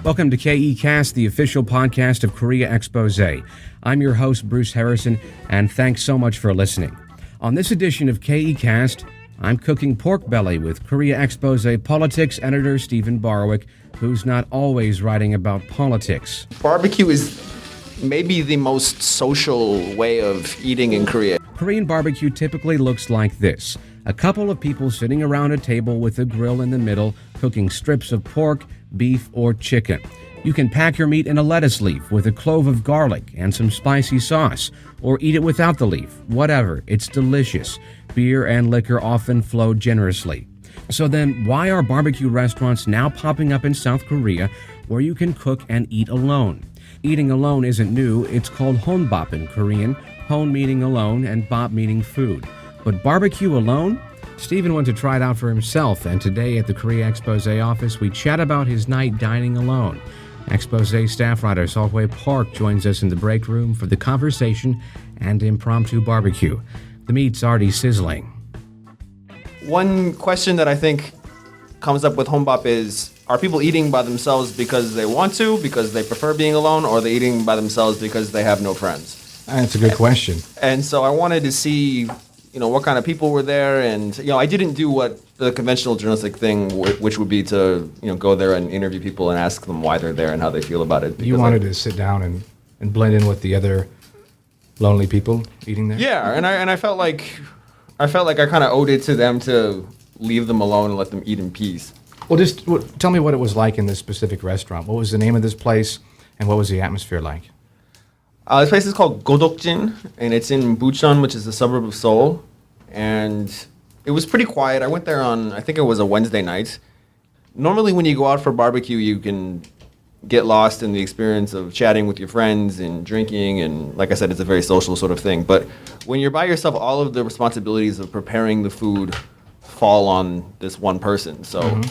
Welcome to KE Cast, the official podcast of Korea Exposé. I'm your host, Bruce Harrison, and thanks so much for listening. On this edition of KE Cast, I'm cooking pork belly with Korea Exposé politics editor Steven Borowiec, who's not always writing about politics. Barbecue is maybe the most social way of eating in Korea. Korean barbecue typically looks like this. A couple of people sitting around a table with a grill in the middle, cooking strips of pork, beef, or chicken. You can pack your meat in a lettuce leaf with a clove of garlic and some spicy sauce, or eat it without the leaf. Whatever, it's delicious. Beer and liquor often flow generously. So then, why are barbecue restaurants now popping up in South Korea where you can cook and eat alone? Eating alone isn't new. It's called honbap in Korean, hon meaning alone and bap meaning food. But barbecue alone? Steven went to try it out for himself, and today at the Korea Exposé office, we chat about his night dining alone. Exposé staff writer Seohoi Park joins us in the break room for the conversation and impromptu barbecue. The meat's already sizzling. One question that I think comes up with honbap is, are people eating by themselves because they want to, because they prefer being alone, or are they eating by themselves because they have no friends? That's a good question. And so I wanted to see, what kind of people were there, and I didn't do what the conventional journalistic thing, which would be to go there and interview people and ask them why they're there and how they feel about it. You wanted to sit down and blend in with the other lonely people eating there? Yeah, and I felt like I kind of owed it to them to leave them alone and let them eat in peace. Well, just tell me what it was like in this specific restaurant. What was the name of this place, and what was the atmosphere like? This place is called Godokjin, and it's in Busan, which is a suburb of Seoul. And it was pretty quiet. I went there on, I think it was a Wednesday night. Normally when you go out for barbecue, you can get lost in the experience of chatting with your friends and drinking. And like I said, it's a very social sort of thing. But when you're by yourself, all of the responsibilities of preparing the food fall on this one person. So,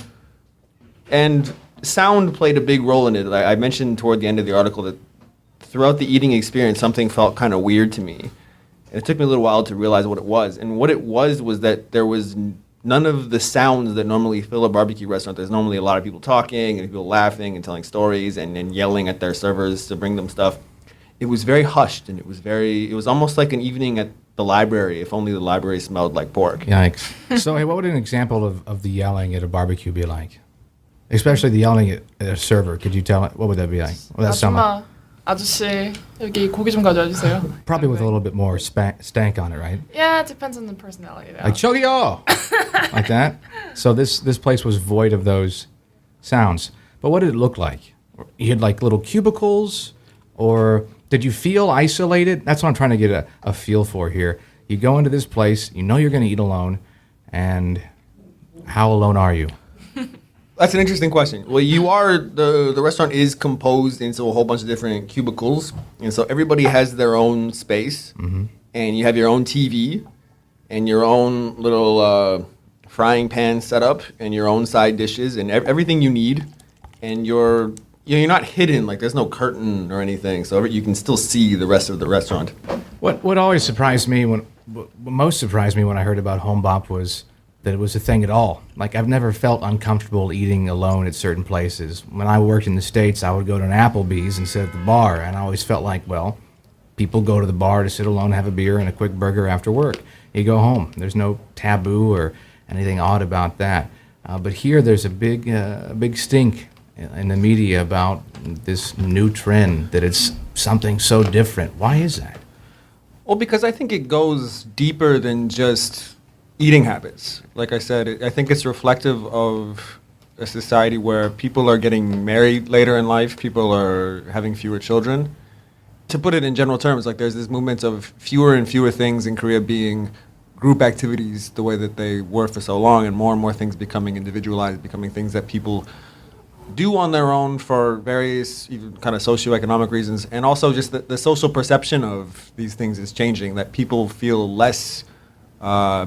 And sound played a big role in it. I mentioned toward the end of the article that throughout the eating experience, something felt kind of weird to me. And it took me a little while to realize what it was. And what it was that there was none of the sounds that normally fill a barbecue restaurant. There's normally a lot of people talking and people laughing and telling stories and yelling at their servers to bring them stuff. It was very hushed, and it was almost like an evening at the library, if only the library smelled like pork. Yikes. So, hey, what would an example of the yelling at a barbecue be like? Especially the yelling at a server. Could you tell it? What would that be like? What would that sound like? 아저씨, 여기 고기 좀 가져와 주세요. Probably with a little bit more stank on it, right? Yeah, it depends on the personality. Though. Like, 저기요! Like that? So this place was void of those sounds. But what did it look like? You had like little cubicles? Or did you feel isolated? That's what I'm trying to get a feel for here. You go into this place, you know you're going to eat alone, and how alone are you? That's an interesting question. Well, the restaurant is composed into a whole bunch of different cubicles. And so everybody has their own space. Mm-hmm. And you have your own TV and your own little frying pan set up and your own side dishes and everything you need. And you're not hidden, like there's no curtain or anything. So you can still see the rest of the restaurant. What always surprised me, what most surprised me when I heard about honbap was that it was a thing at all. Like, I've never felt uncomfortable eating alone at certain places. When I worked in the States, I would go to an Applebee's and sit at the bar, and I always felt like, well, people go to the bar to sit alone, have a beer and a quick burger after work. You go home. There's no taboo or anything odd about that. But here, there's a big stink in the media about this new trend, that it's something so different. Why is that? Well, because I think it goes deeper than just eating habits. Like I said, I think it's reflective of a society where people are getting married later in life, people are having fewer children. To put it in general terms, like there's this movement of fewer and fewer things in Korea being group activities the way that they were for so long, and more things becoming individualized, becoming things that people do on their own for various even kind of socioeconomic reasons. And also just the social perception of these things is changing, that people feel less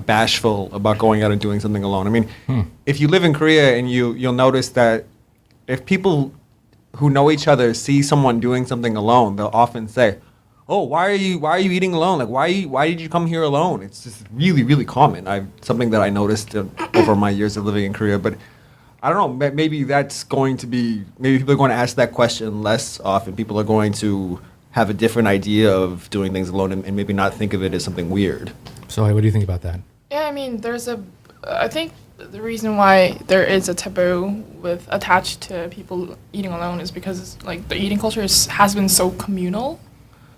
bashful about going out and doing something alone. I mean, if you live in Korea and you'll notice that if people who know each other see someone doing something alone, they'll often say, "Oh, why are you eating alone? Like, why did you come here alone?" It's just really, really common. Something that I noticed over my years of living in Korea. But I don't know. Maybe that's going to be. Maybe people are going to ask that question less often. People are going to have a different idea of doing things alone and maybe not think of it as something weird. So, what do you think about that? Yeah, I mean, I think the reason why there is a taboo with attached to people eating alone is because like the eating culture has been so communal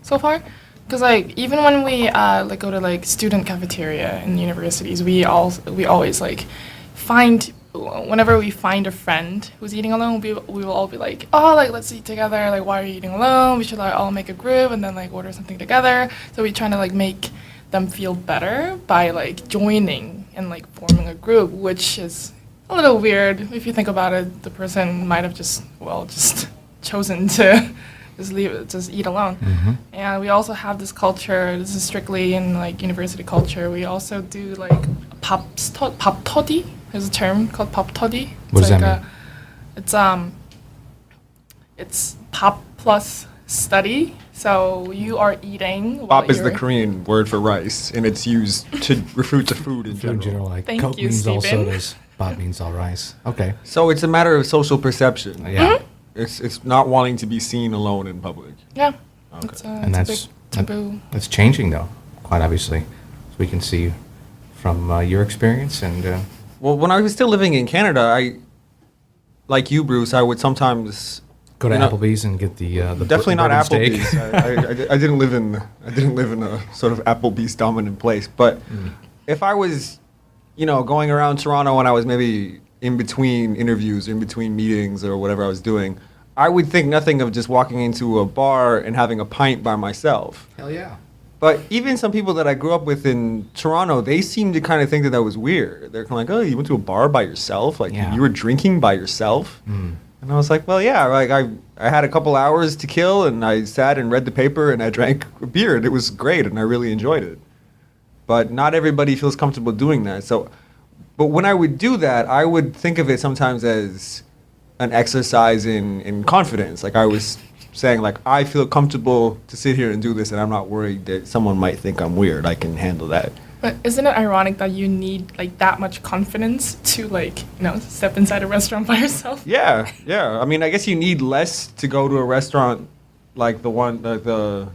so far. Because like even when we like go to like student cafeteria in universities, we always like find whenever we find a friend who's eating alone, we will all be like, oh, like let's eat together. Like why are you eating alone? We should like all make a group and then like order something together. So we're trying to like make them feel better by like joining and like forming a group, which is a little weird if you think about it. The person might have just chosen to just eat alone. Mm-hmm. And we also have this culture. This is strictly in like university culture. We also do like pop toddy. There's a term called pop toddy. What does that mean? It's pop plus study. So you are eating. Bop is the Korean word for rice, and it's used to refer to food in Food in general. general, like Thank Coke you, means all Steven. sodas, Bop means all rice. Okay. So it's a matter of social perception. Yeah. It's not wanting to be seen alone in public. Yeah. Okay. It's And a that's big taboo. that's changing though, quite obviously. As we can see from your experience and Well, when I was still living in Canada, like you, Bruce, I would sometimes go to you know, Applebee's and get the definitely not bourbon steak. Applebee's. I didn't live in a sort of Applebee's dominant place. But if I was, going around Toronto when I was maybe in between interviews, in between meetings or whatever I was doing, I would think nothing of just walking into a bar and having a pint by myself. Hell yeah. But even some people that I grew up with in Toronto, they seem to kind of think that was weird. They're kind of like, oh, you went to a bar by yourself? Like, Yeah. you were drinking by yourself? And I was like, well, yeah, like I had a couple hours to kill, and I sat and read the paper, and I drank a beer, and it was great, and I really enjoyed it. But not everybody feels comfortable doing that. But when I would do that, I would think of it sometimes as an exercise in confidence. Like I was saying, like, I feel comfortable to sit here and do this, and I'm not worried that someone might think I'm weird. I can handle that. But isn't it ironic that you need like that much confidence to like, step inside a restaurant by yourself? Yeah. I mean, I guess you need less to go to a restaurant like the one, the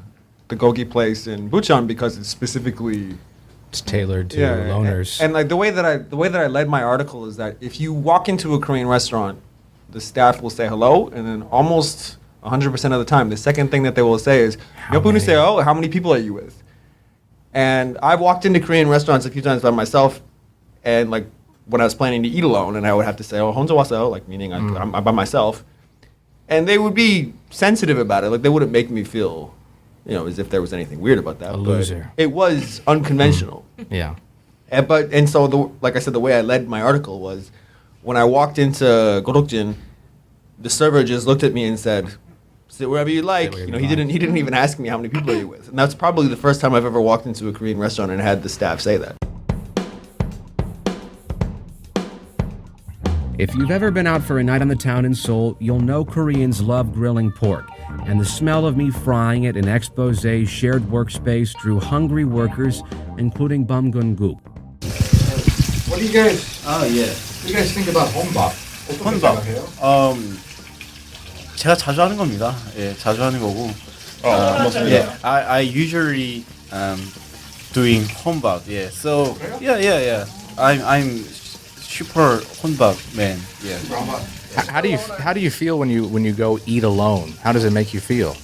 gogi place in Busan, because it's specifically It's tailored to loners. And like the way that I led my article is that if you walk into a Korean restaurant, the staff will say hello, and then almost 100% of the time, the second thing that they will say is, How many? how many people are you with? And I've walked into Korean restaurants a few times by myself, and like when I was planning to eat alone, and I would have to say, oh, 혼자 왔어요, like meaning I'm by myself. And they would be sensitive about it. Like they wouldn't make me feel, as if there was anything weird about that. A But loser. it was unconventional. Yeah. And so like I said, the way I led my article was when I walked into Gorokjin, the server just looked at me and said, sit wherever you like. wherever He you like. didn't even ask me how many people are you with. And that's probably the first time I've ever walked into a Korean restaurant and had the staff say that. If you've ever been out for a night on the town in Seoul, you'll know Koreans love grilling pork, and the smell of me frying it in Exposé's shared workspace drew hungry workers, including Bum Gun-guk. What do you guys 아, 예. what do you guys think about honbap? 혼밥. 제가 자주 하는 겁니다. 예, 자주 하는 거고. 예, I usually doing 혼밥. 예, so yeah. I'm super 혼밥 man. Yeah. How do you feel when you go eat alone? How does it make you feel?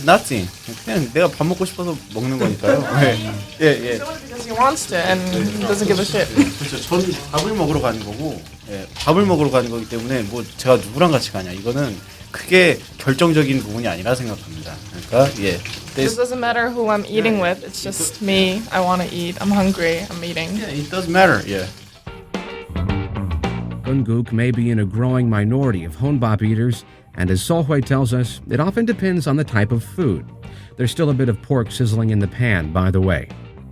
Nothing. 그냥 내가 밥 먹고 싶어서 먹는 거니까요. 예. Because he wants to and he doesn't give a shit. 그렇죠. 저는 밥을 먹으러 가는 거고, 예, 밥을 먹으러 가는 거기 때문에 뭐 제가 누구랑 같이 가냐 이거는 크게 결정적인 부분이 아니라 생각합니다. 그러니까 예. It doesn't matter who I'm eating with. It's just me. I want to eat. I'm hungry. I'm eating. Yeah, it doesn't matter. Yeah. Gun-guk may be in a growing minority of honbap eaters, and as Seohoi tells us, it often depends on the type of food. There's still a bit of pork sizzling in the pan, by the way.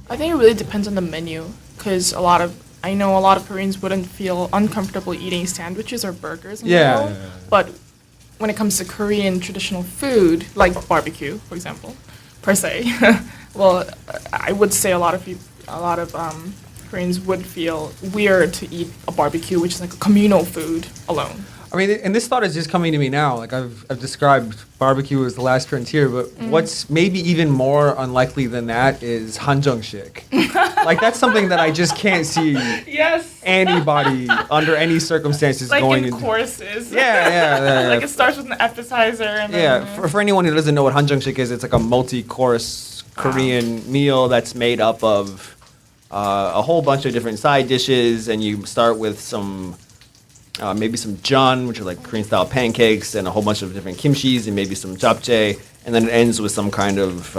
I think it really depends on the menu because I know a lot of Koreans wouldn't feel uncomfortable eating sandwiches or burgers in Yeah. general. But when it comes to Korean traditional food, like barbecue, for example, per se, well, I would say a lot of Koreans would feel weird to eat a barbecue, which is like a communal food alone. I mean, and this thought is just coming to me now. Like I've described barbecue as the last frontier, but what's maybe even more unlikely than that is hanjeongshik. Like that's something that I just can't see Yes. anybody under any circumstances Like going in into. courses. Yeah. Like it starts with an appetizer and Yeah, then for anyone who doesn't know what hanjeongshik is, it's like a multi-course Korean meal that's made up of a whole bunch of different side dishes, and you start with some maybe some jeon, which are like Korean-style pancakes, and a whole bunch of different kimchis, and maybe some japchae, and then it ends with some kind of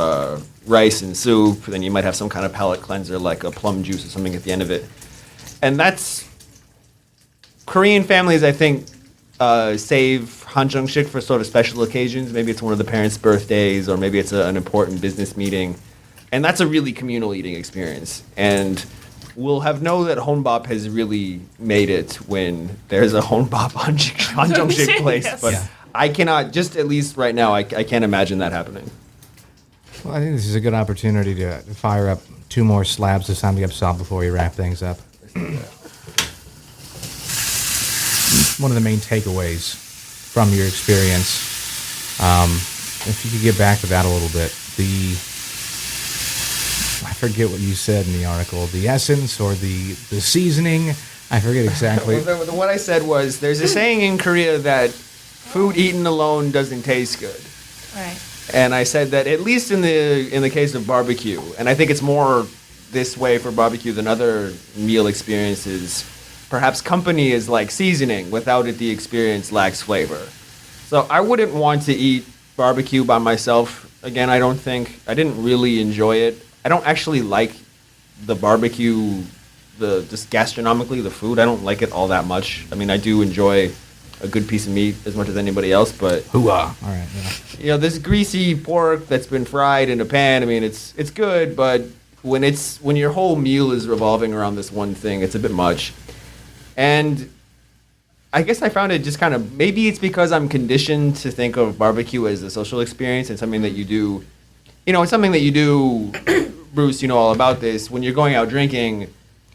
rice and soup. Then you might have some kind of palate cleanser, like a plum juice or something at the end of it. And that's Korean families, I think, save hanjeongshik for sort of special occasions. Maybe it's one of the parents' birthdays, or maybe it's an important business meeting. And that's a really communal eating experience. And we'll have know that honbap has really made it when there's a honbap hanjeongshik place. Yes. But Yeah. I cannot, just at least right now, I can't imagine that happening. Well, I think this is a good opportunity to fire up 2 more slabs of samgyeopsal before we wrap things up. One of the main takeaways from your experience, if you could get back to that a little bit, I forget what you said in the article, the essence or the seasoning, I forget exactly. What I said was, there's a saying in Korea that food eaten alone doesn't taste good. right. And I said that at least in the case of barbecue, and I think it's more this way for barbecue than other meal experiences, perhaps company is like seasoning. Without it, the experience lacks flavor. So I wouldn't want to eat barbecue by myself. Again, I didn't really enjoy it. I don't actually like the barbecue, just gastronomically, the food. I don't like it all that much. I mean, I do enjoy a good piece of meat as much as anybody else, but Hoo-ah. All right, yeah. this greasy pork that's been fried in a pan, I mean, it's good, but when your whole meal is revolving around this one thing, it's a bit much. And I guess I found it just kind of, maybe it's because I'm conditioned to think of barbecue as a social experience and something that you do, it's something that you do, Bruce, you know all about this, when you're going out drinking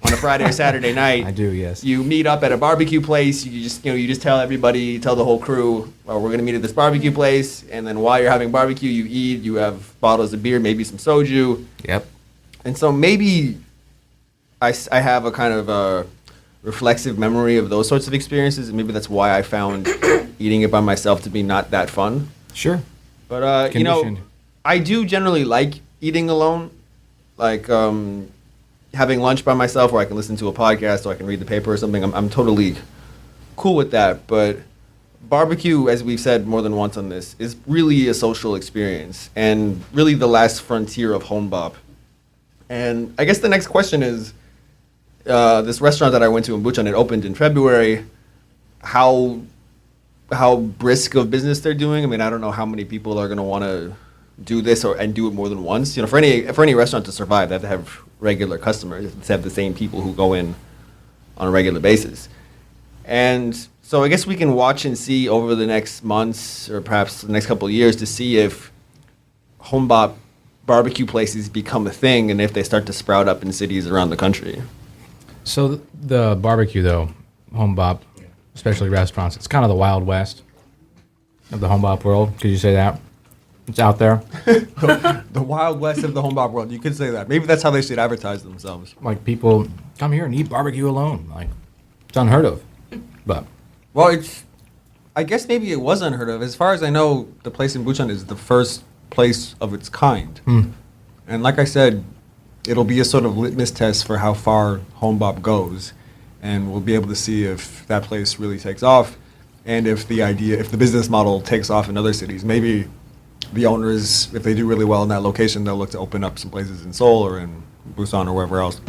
on a Friday or Saturday night. I do, yes. You meet up at a barbecue place. You just tell everybody, tell the whole crew, well, we're gonna meet at this barbecue place. And then while you're having barbecue, you eat. You have bottles of beer, maybe some soju. Yep. And so maybe I have a kind of a reflexive memory of those sorts of experiences, and maybe that's why I found eating it by myself to be not that fun. Sure. But Conditioned. I do generally like eating alone, like having lunch by myself, where I can listen to a podcast or I can read the paper or something. I'm totally cool with that. But barbecue, as we've said more than once on this, is really a social experience and really the last frontier of honbap. And I guess the next question is, this restaurant that I went to in Busan, it opened in February. How brisk of business they're doing? I mean, I don't know how many people are going to want to do this and do it more than once. For any restaurant to survive, they have to have regular customers. They have to have the same people who go in on a regular basis. And so I guess we can watch and see over the next months or perhaps the next couple of years to see if honbap barbecue places become a thing and if they start to sprout up in cities around the country. So the barbecue, though, honbap, especially restaurants, it's kind of the Wild West of the honbap world. Could you say that? It's out there. The Wild West of the honbap world. You could say that. Maybe that's how they should advertise themselves. Like, people come here and eat barbecue alone. Like, it's unheard of. But Well, I guess maybe it was unheard of. As far as I know, the place in Busan is the first place of its kind. And like I said, it'll be a sort of litmus test for how far honbap goes. And we'll be able to see if that place really takes off and if the business model takes off in other cities. Maybe the owners, if they do really well in that location, they'll look to open up some places in Seoul or in Busan or wherever else.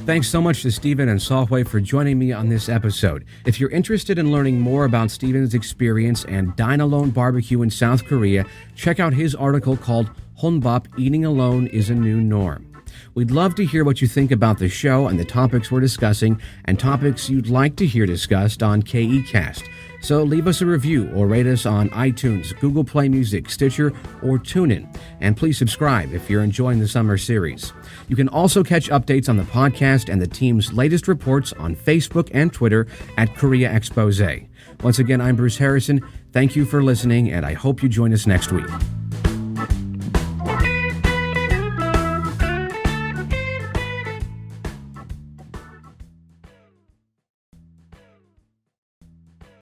Thanks so much to Steven and Seohoi for joining me on this episode. If you're interested in learning more about Steven's experience and dine alone barbecue in South Korea, check out his article called "Honbap Eating Alone is a New Norm." We'd love to hear what you think about the show and the topics we're discussing and topics you'd like to hear discussed on KEcast. So leave us a review or rate us on iTunes, Google Play Music, Stitcher, or TuneIn. And please subscribe if you're enjoying the summer series. You can also catch updates on the podcast and the team's latest reports on Facebook and Twitter at Korea Exposé. Once again, I'm Bruce Harrison. Thank you for listening, and I hope you join us next week.